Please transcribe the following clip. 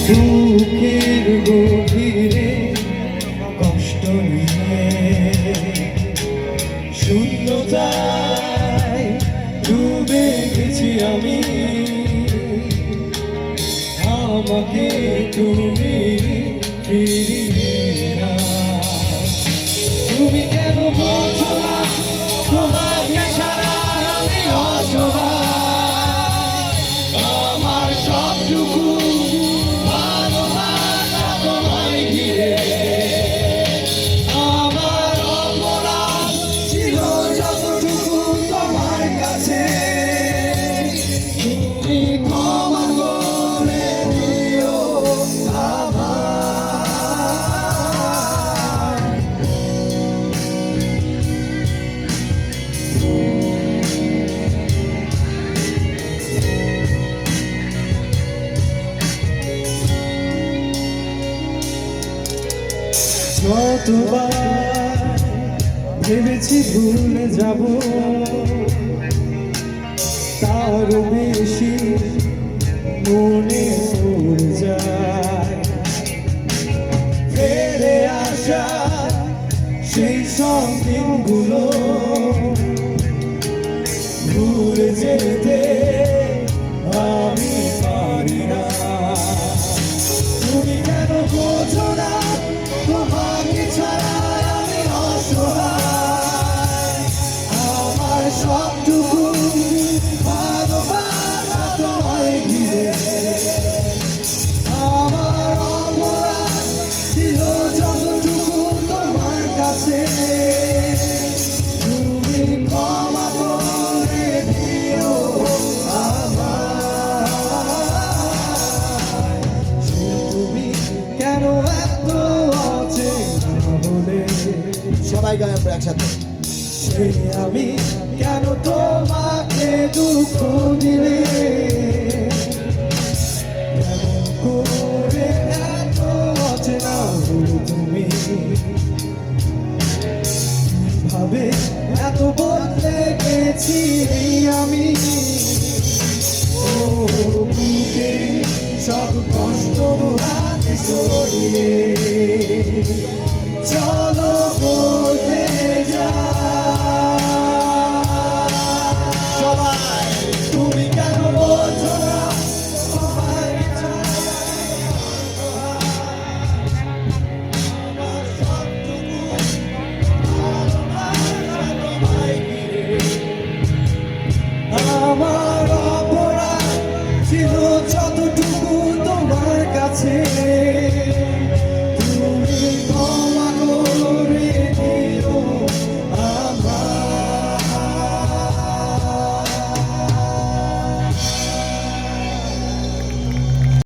বুকের গভীরে কষ্ট নিয়ে শূন্যতায় ডুবে গেছি আমি। আমাকে তুমি ফিরিয়ে নাও। তুমি কেন বোঝো না তোমাকে ছাড়া আমি অসহায়। আমার সবটুকু ভালোবাসা তোমায় ঘিরে। আমার অপরাধ ছিল যতটুকু তোমার কাছে, তুমি ক্ষমা করে দিও আমায়। যতবার ভেবেছি ভুলে যাব, তার বেশি মনে পড়ে যায়। ফিরে আসা সেই সব দিনগুলো ভুলে যেতে আমি পারি না। তুমি কেন বোঝো না তোমাকে ছাড়া আমি অসহায়। আমার সবটুকু ভালোবাসা তোমায় ঘিরে। আমার অপরাধ ছিল যতটুকু তোমার কাছে, তুমি ক্ষমা করে দিও আমায়। তুমি কেন এত অচেনা হলে, সবাই গায়ে আমরা একসাথে। সে আমি কেন তোমাকে দুঃখ দিলে, কেমন করে এত অচেনা হলে তুমি, ভাবে এত বদলে গেছি আমি। ও বুকে সব কষ্ট হাতে সরিয়ে চলো বলতে যা। সবাই তুমি কেন বোঝো না তোমাকে ছাড়া আমার সবটুকু ভালোবাসা তোমায় ঘিরে। আমার অপরাধ ছিল যতটুকু তোমার কাছে,